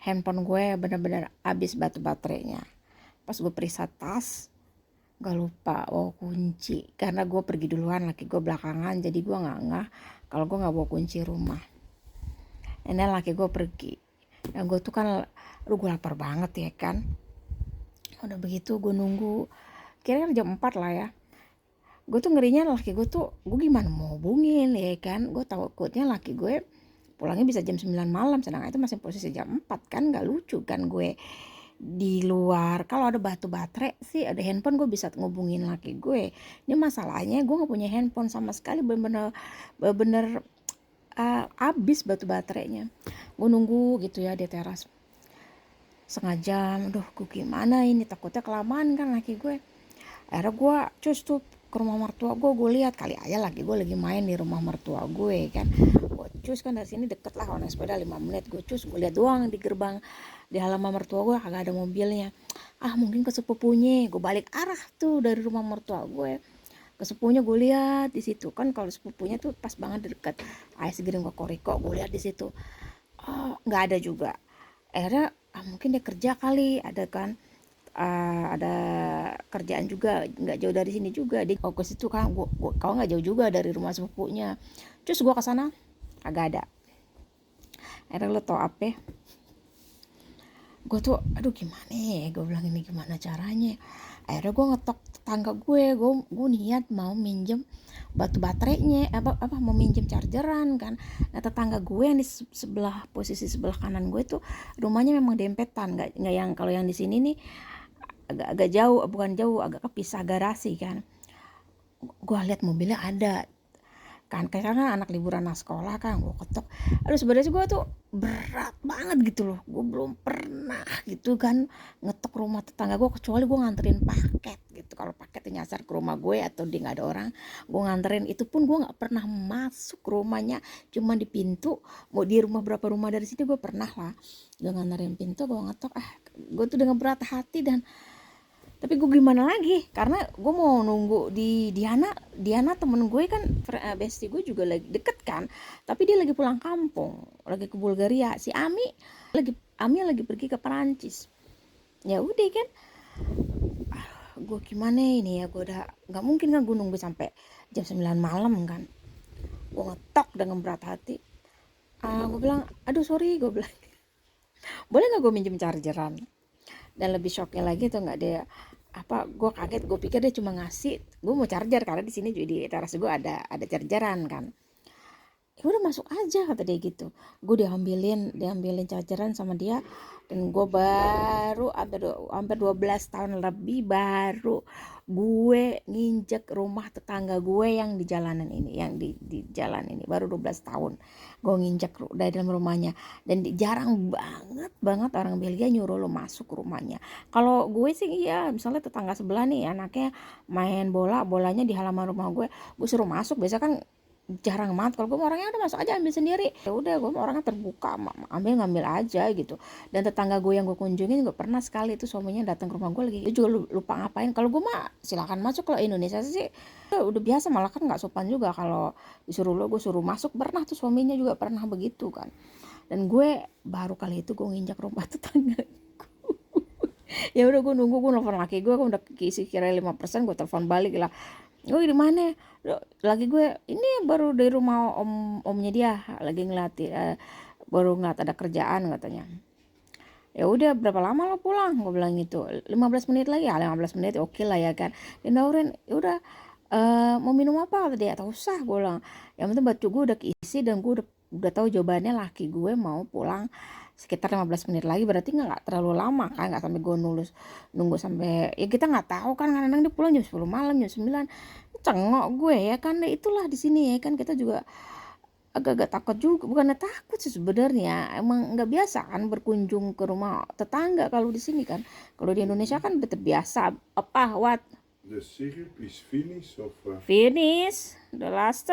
handphone gue bener-bener habis baterainya. Pas gue periksa tas, gak lupa bawa kunci. Karena gue pergi duluan, laki gue belakangan, jadi gue nggak ngeh kalau gue nggak bawa kunci rumah. Ini laki gue pergi. Dan gue tuh kan, gue lapar banget ya kan. Udah begitu gue nunggu, kira-kira jam 4 lah ya. Gue tuh ngerinya laki gue tuh, gue gimana mau hubungin ya kan. Gue takutnya laki gue pulangnya bisa jam 9 malam, sedangkan itu masih posisi jam 4 kan, gak lucu kan gue di luar. Kalau ada baterai sih, ada handphone gue bisa ngubungin laki gue. Ini masalahnya gue nggak punya handphone sama sekali, bener-bener habis baterainya. Gue nunggu gitu ya di teras setengah jam. Aduh, gue gimana ini, takutnya kelamaan kan laki gue. Akhirnya gue cus tuh ke rumah mertua gue lihat kali aja lagi gue lagi main di rumah mertua gue kan. Gue cus kan dari sini deket lah, naik sepeda 5 menit. Gue cus, gue lihat doang di gerbang di halaman mertua gue kagak ada mobilnya. Mungkin ke sepupunya. Gue balik arah tuh dari rumah mertua gue ke sepupunya, gue lihat di situ kan. Kalau sepupunya tuh pas banget deket Ais Giring Kokoriko, gue lihat di situ. Nggak ada juga. Akhirnya mungkin dia kerja kali, ada kan. Ada kerjaan juga nggak jauh dari sini juga. Di ke situ kan, kau nggak jauh juga dari rumah sepupunya. Terus gue kesana agak ada. Akhirnya lo tau apa, gue tuh aduh gimana ya, gue bilang ini gimana caranya. Akhirnya gue ngetok tetangga gue niat mau minjem baterainya, mau minjem chargeran kan. Nah tetangga gue yang di sebelah, posisi sebelah kanan gue tuh rumahnya memang dempetan, nggak yang kalau yang di sini nih agak jauh, bukan jauh, agak kepisah garasi kan. Gue lihat mobilnya ada kan, karena anak liburan sekolah kan. Gue ketok, aduh sebenarnya gue tuh berat banget gitu loh. Gue belum pernah gitu kan ngetok rumah tetangga gue, kecuali gue nganterin paket gitu. Kalau paketnya nyasar ke rumah gue atau dia nggak ada orang, gue nganterin. Itu pun gue nggak pernah masuk ke rumahnya, cuma di pintu. Mau di rumah berapa rumah dari sini gue pernah lah, gue nganterin pintu, gue ngetok. Gue tuh dengan berat hati. Dan tapi gue gimana lagi, karena gue mau nunggu di Diana temen gue kan, bestie gue juga lagi deket kan, tapi dia lagi pulang kampung, lagi ke Bulgaria. Si Ami lagi pergi ke Perancis. Ya udah kan, gue gimana ini ya, gue udah nggak mungkin kan gue nunggu sampai jam 9 malam kan. Gue ngetok dengan berat hati. Gue bilang, aduh sorry, gue bilang, boleh nggak gue minjem chargeran. Dan lebih shocknya lagi tuh nggak, dia gue kaget, gue pikir dia cuma ngasih gue mau charger, karena di sini juga di teras gue ada chargeran kan. Ya udah masuk aja kata dia gitu. Gue diambilin chargeran sama dia. Dan gue baru hampir 12 tahun lebih baru gue nginjek rumah tetangga gue yang di jalanan ini, yang di jalan ini. Baru 12 tahun gue nginjek dari dalam rumahnya. Dan jarang banget orang Belgia nyuruh lo masuk ke rumahnya. Kalau gue sih iya, misalnya tetangga sebelah nih anaknya main bolanya di halaman rumah gue suruh masuk. Biasa kan jarang banget. Kalau gue orangnya udah masuk aja, ambil sendiri. Ya udah, gue orangnya terbuka, ngambil aja gitu. Dan tetangga gue yang gue kunjungin gue pernah sekali itu suaminya datang ke rumah gue lagi, dia juga lupa ngapain. Kalau gue mah silakan masuk. Kalau Indonesia sih udah biasa, malah kan nggak sopan juga kalau disuruh gue suruh masuk. Pernah tuh suaminya juga pernah begitu kan. Dan gue baru kali itu gue nginjak rumah tetangga. Ya udah, gue nunggu, gue nelfon laki gue udah keisi kira 5%, gue telepon balik lah. Gue di mana? Lagi gue ini baru dari rumah omnya dia, lagi baru ngeliat ada kerjaan katanya. Ya udah, berapa lama lo pulang? Gue bilang gitu. 15 menit lagi. 15 menit oke lah ya kan. Dia nawarin, ya udah, mau minum apa? Kata dia. Tak usah, gue bilang. Yang penting baju gue udah keisi dan gue udah tahu jawabannya, laki gue mau pulang sekitar 15 menit lagi. Berarti nggak terlalu lama kan, nggak sampai gue nunggu sampai, ya kita nggak tahu kan, kadang dia pulang jam 10 malam, jam 9. Cengok gue ya kan. Itulah di sini ya kan, kita juga agak-agak takut juga. Bukannya takut sih sebenarnya, emang nggak biasa kan berkunjung ke rumah tetangga kalau di sini kan. Kalau di Indonesia kan udah terbiasa. What? The syrup is finished of Finish the last